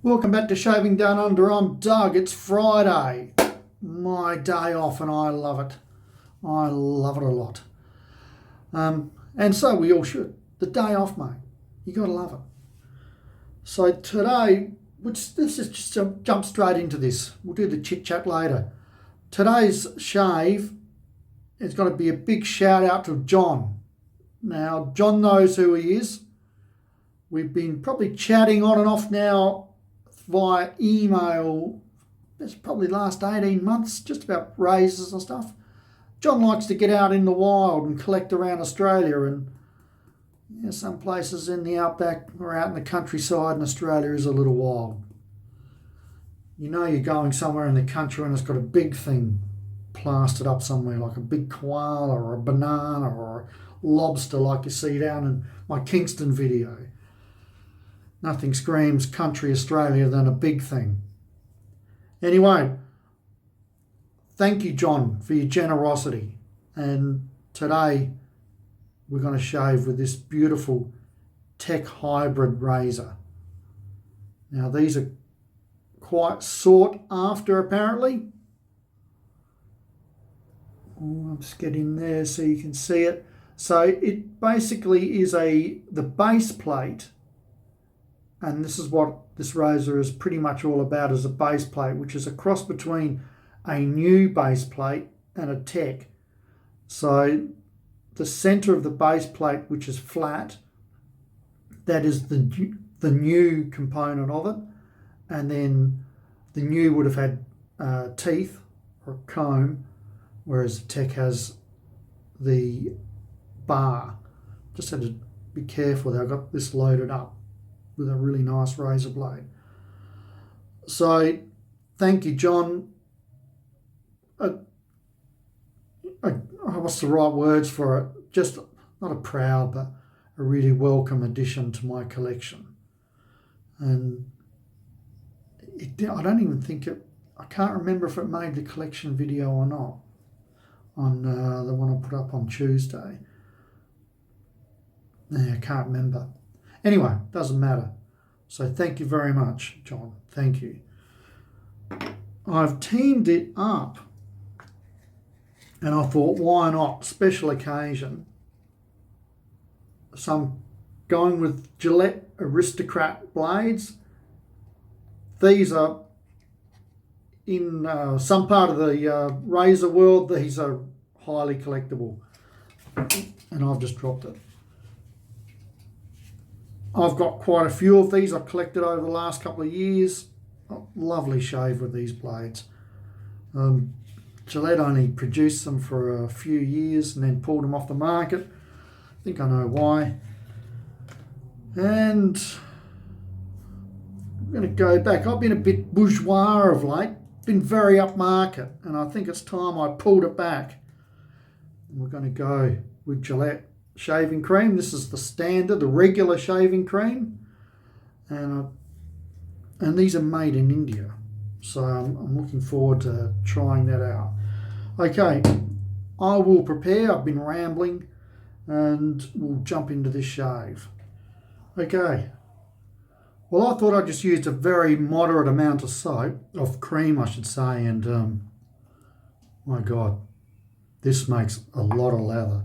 Welcome back to Shaving Down Under. I'm Doug. It's Friday, my day off, and I love it. I love it a lot. And so we all should. The day off, mate. You got to love it. So today, this is just jump straight into this. We'll do the chit chat later. Today's shave is going to be a big shout out to John. Now, John knows who he is. We've been probably chatting on and off now via email. It's probably the last 18 months, just about razors and stuff. John likes to get out in the wild and collect around Australia, and some places in the outback or out in the countryside in Australia is a little wild. You know you're going somewhere in the country and it's got a big thing plastered up somewhere, like a big koala or a banana or a lobster like you see down in my Kingston video. Nothing screams country Australia than a big thing. Anyway, thank you, John, for your generosity. And today we're going to shave with this beautiful Tech Hybrid razor. Now these are quite sought after apparently. I'll just get in there so you can see it. So it basically is the base plate. And this is what this razor is pretty much all about, is a base plate, which is a cross between a new base plate and a Tech. So the center of the base plate, which is flat, that is the new component of it. And then the new would have had teeth or a comb, whereas the Tech has the bar. Just had to be careful there. I got this loaded up with a really nice razor blade. So thank you, John. What's the right words for it? Just not a proud, but a really welcome addition to my collection. And I don't even think I can't remember if it made the collection video or not on the one I put up on Tuesday. I can't remember. Anyway, doesn't matter. So thank you very much, John. Thank you. I've teamed it up and I thought, why not? Special occasion. So I'm going with Gillette Aristocrat blades. These are in some part of the razor world, these are highly collectible. And I've just dropped it. I've got quite a few of these I've collected over the last couple of years. Lovely shave with these blades. Gillette only produced them for a few years and then pulled them off the market. I think I know why. And I'm going to go back. I've been a bit bourgeois of late, been very upmarket, and I think it's time I pulled it back. And we're going to go with Gillette shaving cream. This is the standard, the regular shaving cream, and these are made in India, so I'm looking forward to trying that out. Okay, I will prepare. I've been rambling, and we'll jump into this shave. Okay, well, I thought I just used a very moderate amount of cream I should say, and my God, this makes a lot of lather.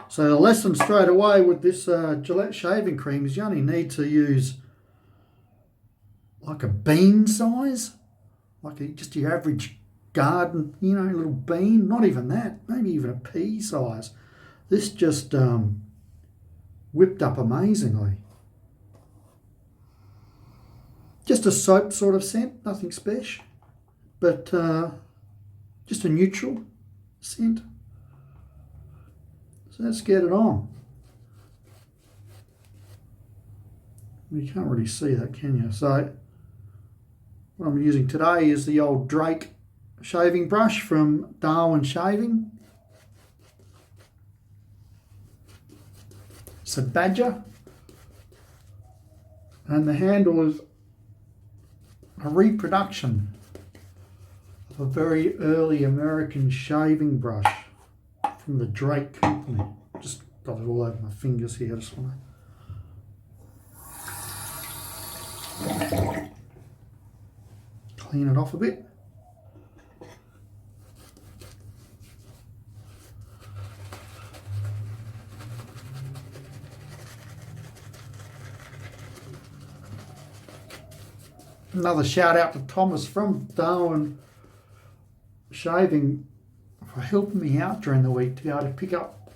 So the lesson straight away with this Gillette shaving cream is you only need to use like a bean size, like just your average garden, little bean, not even that, maybe even a pea size. This just whipped up amazingly. Just a soap sort of scent, nothing special, but just a neutral scent. So let's get it on. You can't really see that, can you? So what I'm using today is the old Drake shaving brush from Darwin Shaving. It's a Badger. And the handle is a reproduction of a very early American shaving brush from the Drake company. Just got it all over my fingers here. I just want to clean it off a bit. Another shout out to Thomas from Darwin Shaving for helping me out during the week to be able to pick up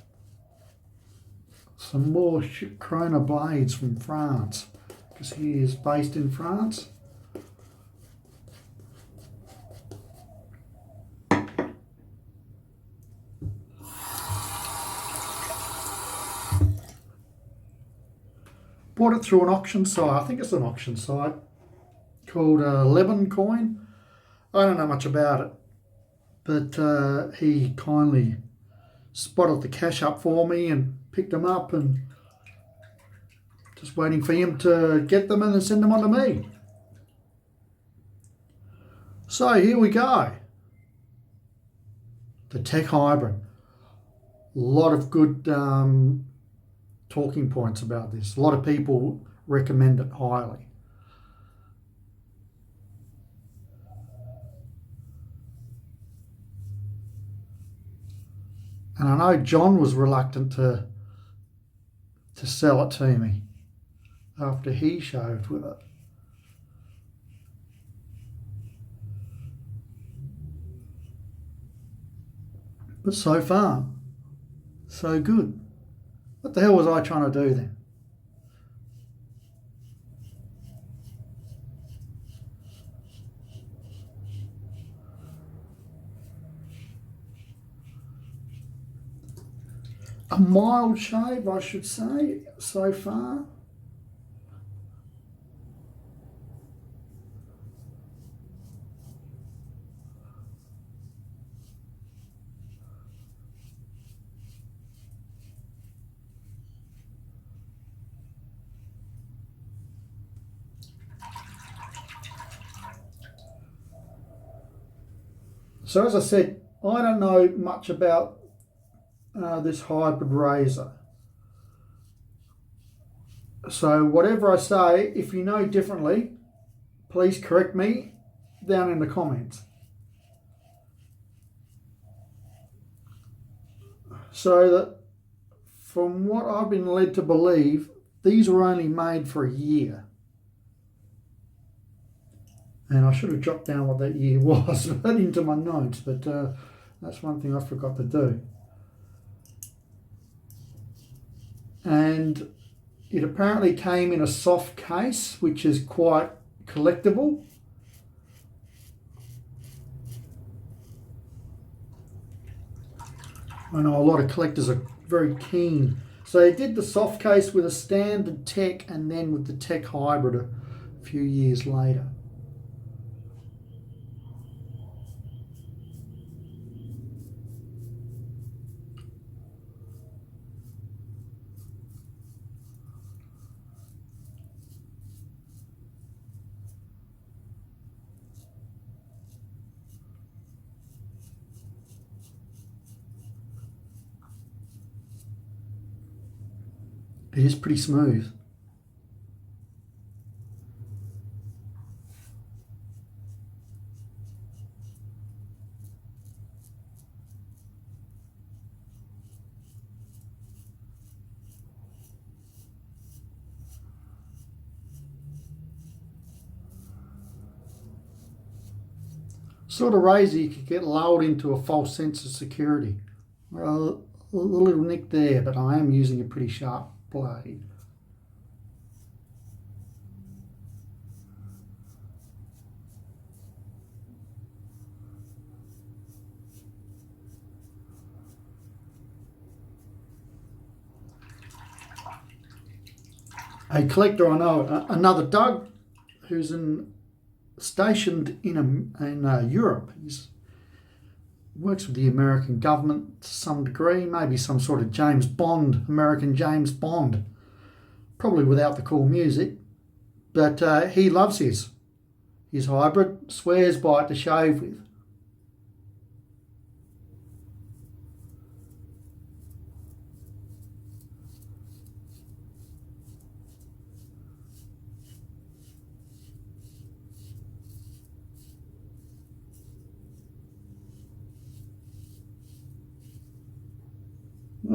some more Corona blades from France, because he is based in France. Bought it through an auction site. I think it's an auction site called Lebanon Coin. I don't know much about it, but he kindly spotted the cash up for me and picked them up, and just waiting for him to get them and then send them on to me. So here we go. The Tech Hybrid. A lot of good talking points about this. A lot of people recommend it highly. And I know John was reluctant to sell it to me after he shaved with it. But so far, so good. What the hell was I trying to do then? A mild shave, I should say, so far. So as I said, I don't know much about this hybrid razor. So whatever I say, if you know differently, please correct me down in the comments. So that from what I've been led to believe, these were only made for a year. And I should have jotted down what that year was into my notes, but that's one thing I forgot to do. And it apparently came in a soft case, which is quite collectible. I know a lot of collectors are very keen. So they did the soft case with a standard Tech and then with the Tech Hybrid a few years later. It is pretty smooth. Sort of razor you could get lulled into a false sense of security. Well, a little nick there, but I am using a pretty sharp blade. A collector I know, another Doug, who's stationed in Europe. He's works with the American government to some degree, maybe some sort of James Bond, American James Bond, probably without the cool music, but he loves his hybrid, swears by it to shave with.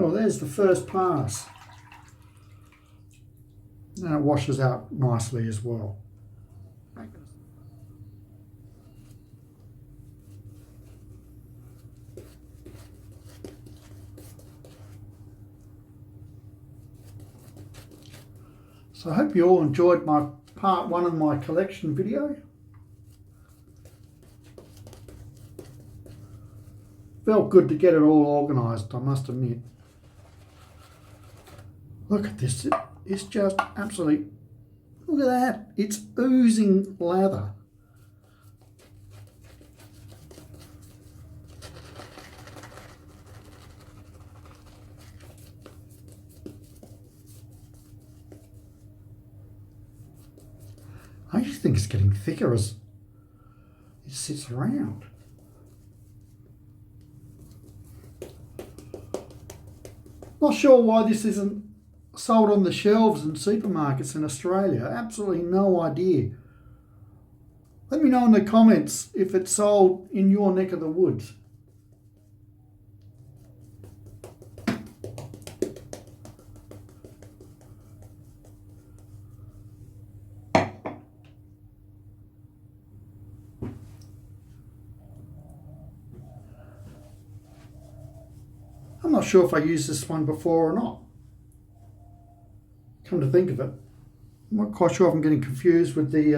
Oh, there's the first pass. And it washes out nicely as well. So I hope you all enjoyed my part 1 of my collection video. Felt good to get it all organised, I must admit. Look at this, it's just absolutely, look at that, it's oozing lather. I just think it's getting thicker as it sits around. Not sure why this isn't sold on the shelves in supermarkets in Australia. Absolutely no idea. Let me know in the comments if it's sold in your neck of the woods. I'm not sure if I used this one before or not. Come to think of it, I'm not quite sure if I'm getting confused with the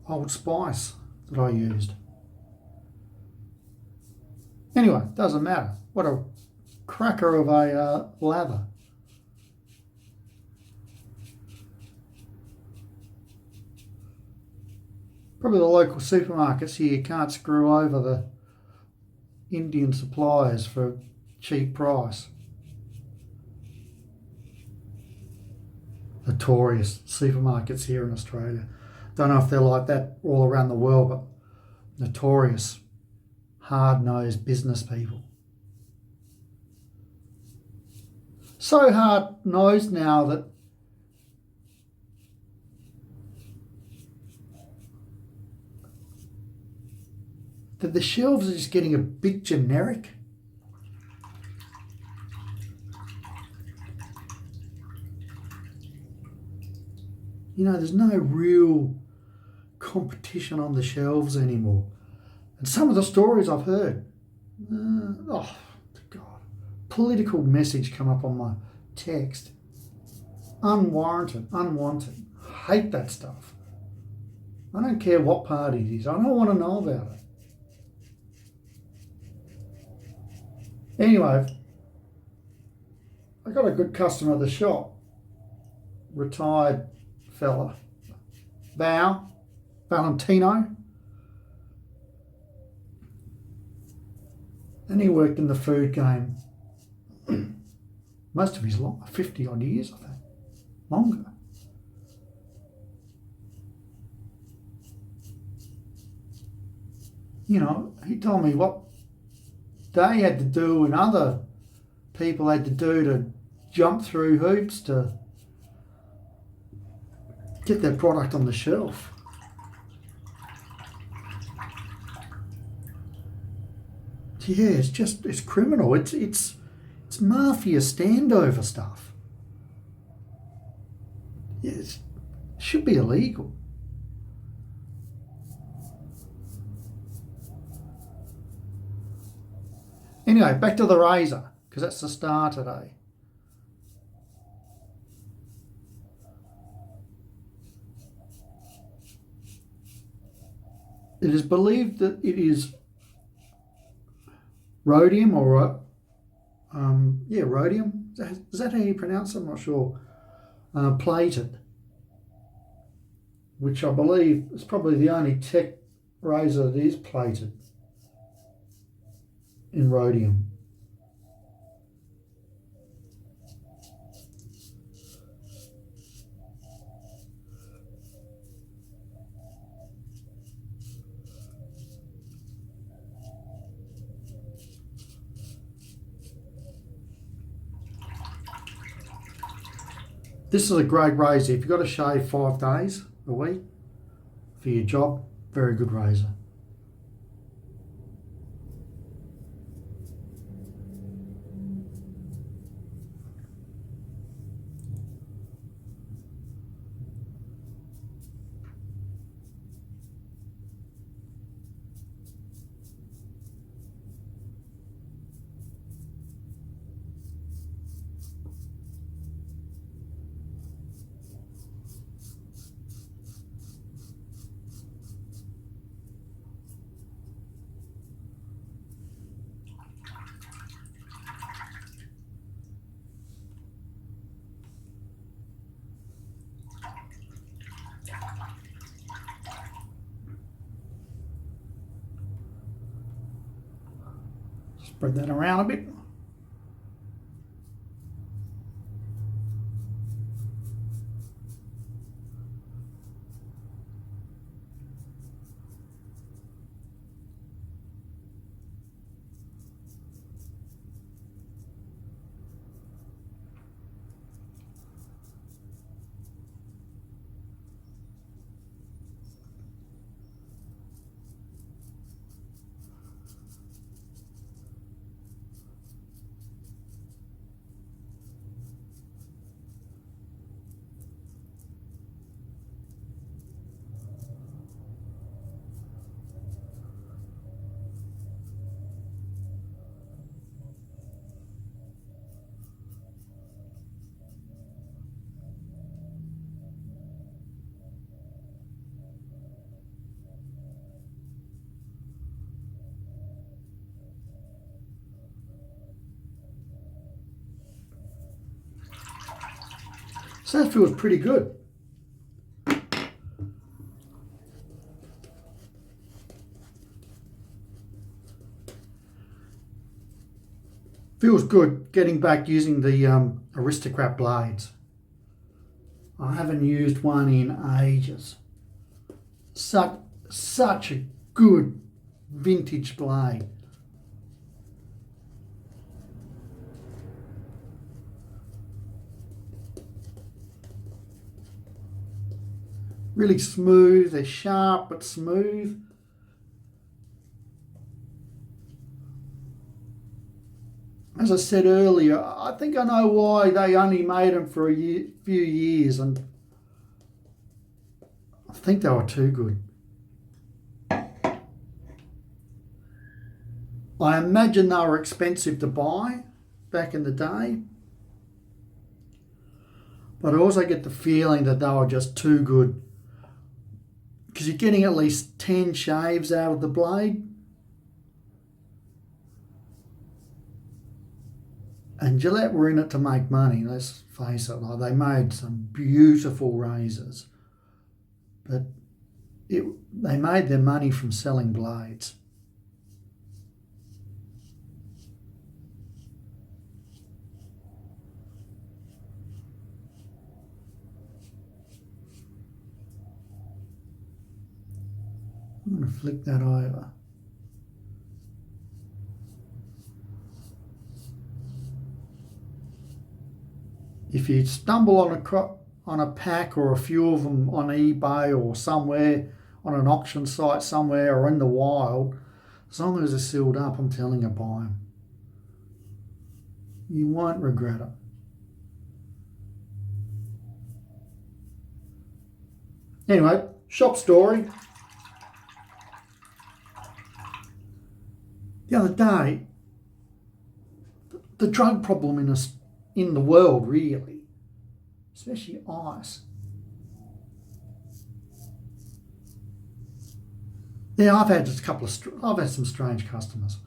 Old Spice that I used. Anyway, doesn't matter. What a cracker of a lather. Probably the local supermarkets here can't screw over the Indian suppliers for a cheap price. Notorious supermarkets here in Australia. Don't know if they're like that all around the world, but notorious, hard-nosed business people. So hard-nosed now that the shelves are just getting a bit generic. You know, there's no real competition on the shelves anymore. And some of the stories I've heard, oh God, political message come up on my text. Unwarranted, unwanted. Hate that stuff. I don't care what party it is. I don't want to know about it. Anyway, I got a good customer at the shop, retired fella, Valentino, and he worked in the food game most of his life, 50 odd years I think, longer. You know, he told me what they had to do and other people had to do to jump through hoops to get their product on the shelf. Yeah, it's criminal. It's mafia standover stuff. Yeah, it should be illegal. Anyway, back to the razor, because that's the star today. It is believed that it is rhodium or rhodium. Is that how you pronounce it? I'm not sure. Plated, which I believe is probably the only tech razor that is plated in rhodium. This is a great razor. If you've got to shave 5 days a week for your job, very good razor. Spread that around a bit. So that feels pretty good. Feels good getting back using the Aristocrat blades. I haven't used one in ages. Such a good vintage blade. Really smooth, they're sharp but smooth. As I said earlier, I think I know why they only made them for a few years, and I think they were too good. I imagine they were expensive to buy back in the day, but I also get the feeling that they were just too good, because you're getting at least 10 shaves out of the blade. And Gillette were in it to make money, let's face it. Like, they made some beautiful razors, but they made their money from selling blades. I'm going to flick that over. If you stumble on a pack or a few of them on eBay or somewhere, on an auction site somewhere or in the wild, as long as they're sealed up, I'm telling you, buy them. You won't regret it. Anyway, shop story. The other day, the drug problem in the world, really, especially ice. Yeah, I've had some strange customers.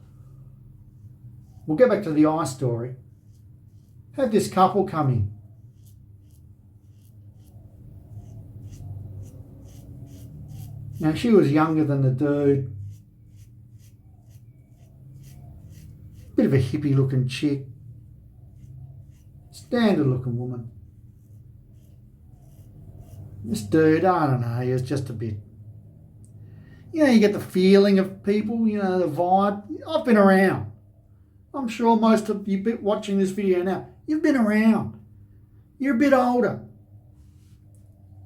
We'll get back to the ice story. Had this couple come in. Now, she was younger than the dude. Bit of a hippie looking chick. Standard looking woman. This dude, I don't know, he was just a bit... You know, you get the feeling of people, you know, the vibe. I've been around. I'm sure most of you watching this video now, you've been around. You're a bit older.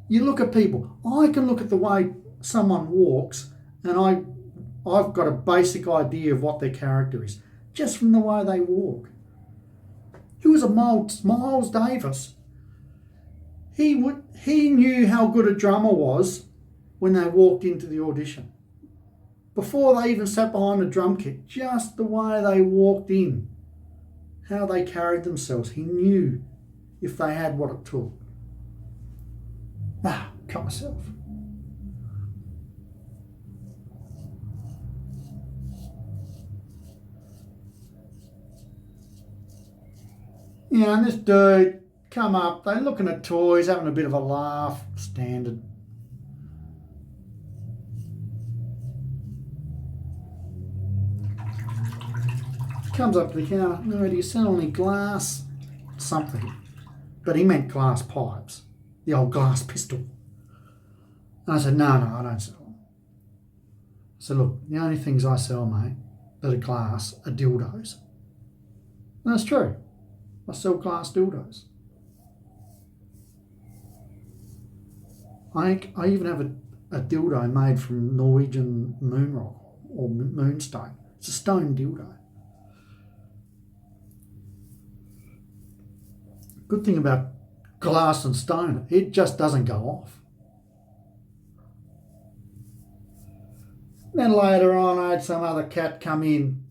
You look at people. I can look at the way someone walks, and I've got a basic idea of what their character is, just from the way they walk. He was a Miles Davis. He knew how good a drummer was when they walked into the audition. Before they even sat behind the drum kit, just the way they walked in, how they carried themselves. He knew if they had what it took. Cut myself. Yeah, and this dude come up, they're looking at toys, having a bit of a laugh, standard. Comes up to the counter. No, do you sell any glass something? But he meant glass pipes, the old glass pistol. And I said, no, I don't sell them. I said, look, the only things I sell, mate, that are glass are dildos. And that's true. I sell glass dildos. I even have a dildo made from Norwegian moon rock or moonstone. It's a stone dildo. Good thing about glass and stone, it just doesn't go off. Then later on, I had some other cat come in.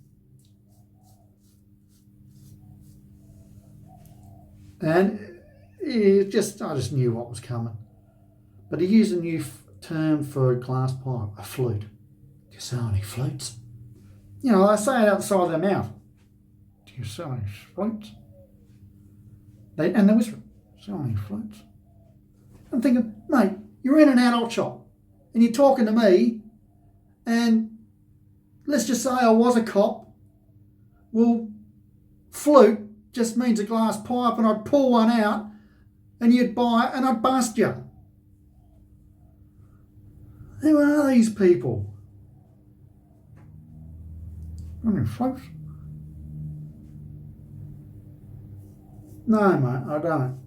And I just knew what was coming. But he used a new term for a glass pipe, a flute. Do you sell any flutes? You know, they say it out the side of their mouth. Do you sell any flutes? And they whisper, sell any flutes? I'm thinking, mate, you're in an adult shop and you're talking to me, and let's just say I was a cop. Well, flute just means a glass pipe, and I'd pull one out and you'd buy it and I'd bust you. Who are these people? Any flutes? No, mate, I don't.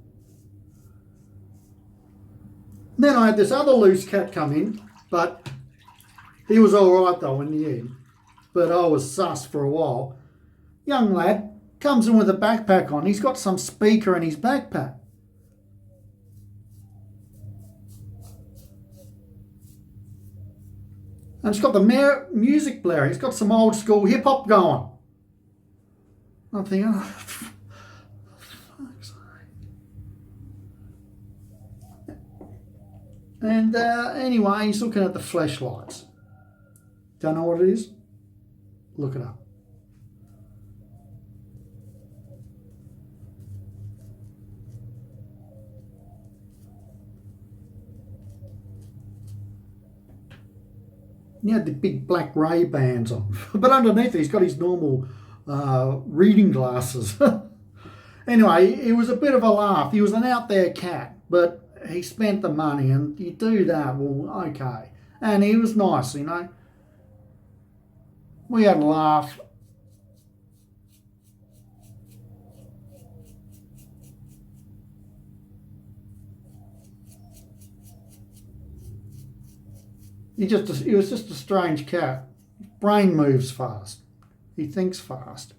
Then I had this other loose cat come in, but he was all right though in the end. But I was sus for a while. Young lad comes in with a backpack on. He's got some speaker in his backpack. And it's got the music blaring. It's got some old school hip hop going. I'm thinking, oh, fuck's sake. And anyway, he's looking at the flashlights. Don't know what it is? Look it up. He had the big black Ray-Bans on. But underneath he's got his normal reading glasses. Anyway, it was a bit of a laugh. He was an out there cat, but he spent the money, and you do that, well, okay. And he was nice, you know. We had a laugh. He was just a strange cat. His brain moves fast. He thinks fast.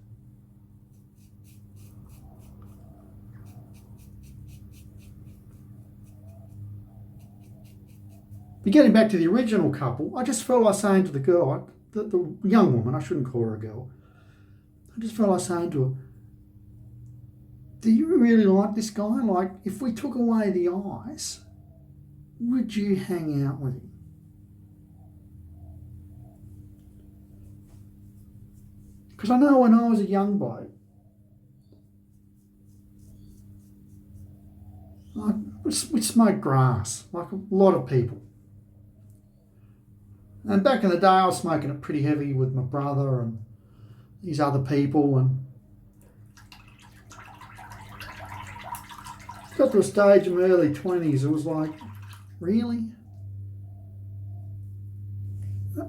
But getting back to the original couple, I just felt like saying to the girl, the young woman, I shouldn't call her a girl, I just felt like saying to her, do you really like this guy? Like, if we took away the eyes, would you hang out with him? Because I know when I was a young bloke, we'd smoke grass, like a lot of people. And back in the day, I was smoking it pretty heavy with my brother and these other people. And got to a stage in my early 20s, it was like, really?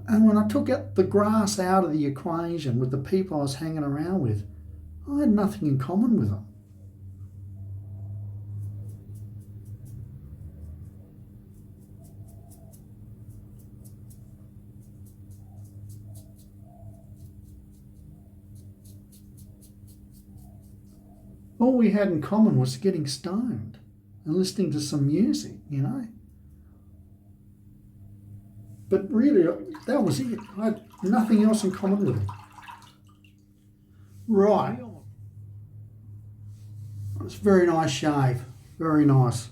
And when I took the grass out of the equation with the people I was hanging around with, I had nothing in common with them. All we had in common was getting stoned and listening to some music, you know. But really, that was it. I had nothing else in common with him. Right. It's a very nice shave. Very nice.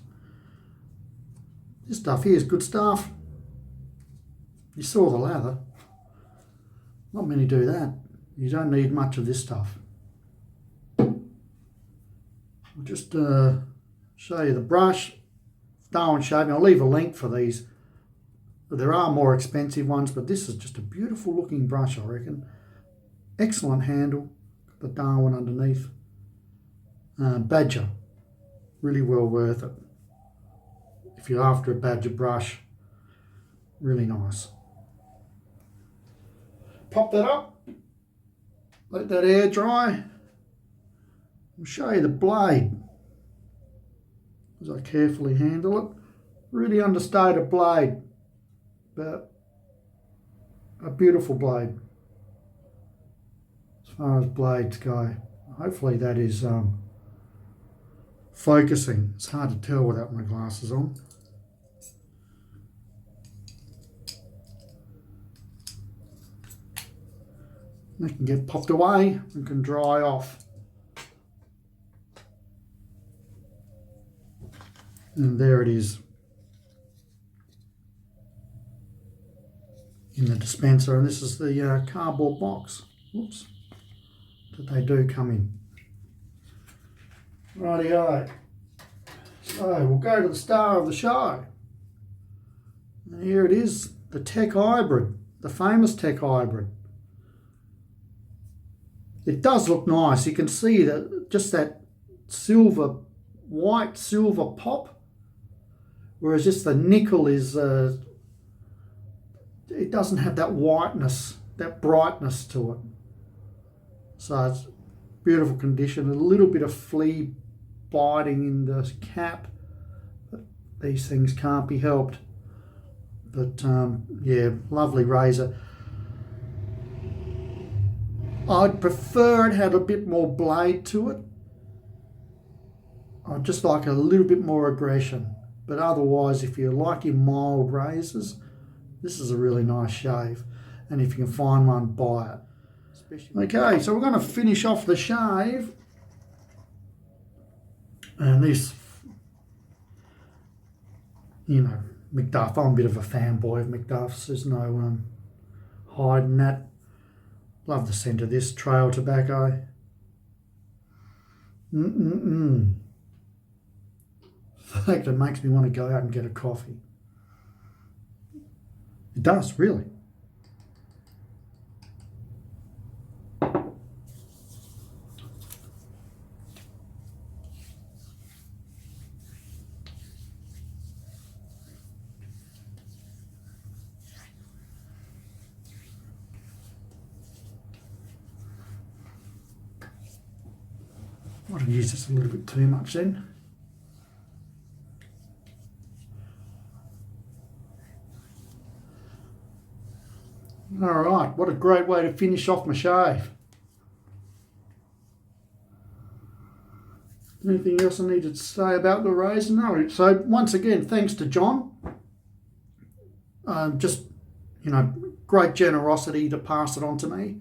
This stuff here is good stuff. You saw the lather. Not many do that. You don't need much of this stuff. I'll just show you the brush. Darwin shaving. I'll leave a link for these. There are more expensive ones, but this is just a beautiful looking brush, I reckon. Excellent handle. the Darwin underneath. Badger, really well worth it. If you're after a Badger brush, really nice. Pop that up, let that air dry. I'll show you the blade as I carefully handle it. Really understated blade, but a beautiful blade as far as blades go. Hopefully that is focusing. It's hard to tell without my glasses on. They can get popped away and can dry off. And there it is in the dispenser, and this is the cardboard box. Whoops, that they do come in. Rightio. So we'll go to the star of the show. And here it is, the Tech Hybrid, the famous Tech Hybrid. It does look nice. You can see that just that silver, white silver pop, whereas just the nickel is, it doesn't have that whiteness, that brightness to it. So it's beautiful condition. A little bit of flea biting in the cap, but these things can't be helped. But yeah, lovely razor. I'd prefer it had a bit more blade to it. I'd just like a little bit more aggression. But otherwise, if you like your mild razors, this is a really nice shave. And if you can find one, buy it. Okay, so we're going to finish off the shave. And this, you know, McDuff, I'm a bit of a fanboy of McDuff's. There's no hiding that. Love the scent of this trail tobacco. In fact, it makes me want to go out and get a coffee. It does, really. Might have used this a little bit too much then. All right, what a great way to finish off my shave. Anything else I needed to say about the razor? No. So once again, thanks to John. Just, you know, great generosity to pass it on to me.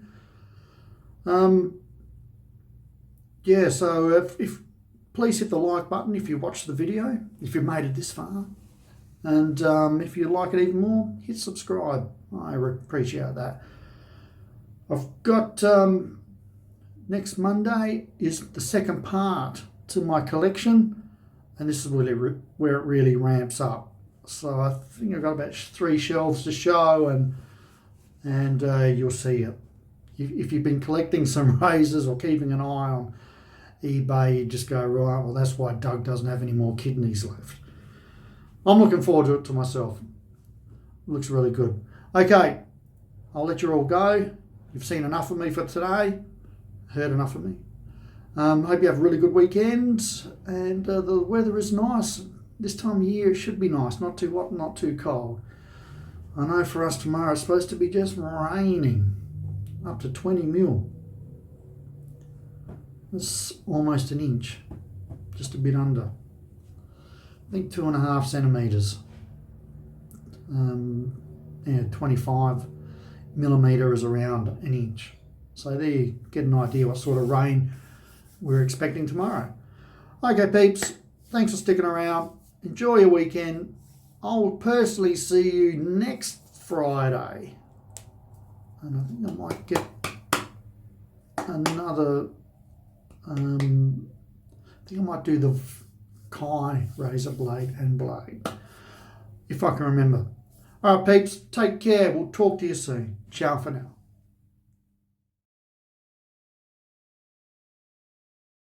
Yeah, so if please hit the like button if you watched the video, if you've made it this far. And if you like it even more, hit subscribe. I appreciate that. I've got next Monday is the second part to my collection, and this is really where it really ramps up. So I think I've got about 3 shelves to show, and you'll see it. If you've been collecting some razors or keeping an eye on eBay, you just go, right, well, that's why Doug doesn't have any more kidneys left. I'm looking forward to it to myself. It looks really good. Okay, I'll let you all go. You've seen enough of me for today. Heard enough of me. Hope you have a really good weekend. And the weather is nice. This time of year it should be nice. Not too hot, not too cold. I know for us tomorrow it's supposed to be just raining. Up to 20 mil. It's almost an inch. Just a bit under. I think 2.5 centimetres. Yeah, 25 millimetre is around an inch. So there you get an idea what sort of rain we're expecting tomorrow. Okay, peeps, thanks for sticking around. Enjoy your weekend. I will personally see you next Friday. And I think I might get another, I think I might do the Kai razor blade and blade, if I can remember. All right, peeps, take care. We'll talk to you soon. Ciao for now.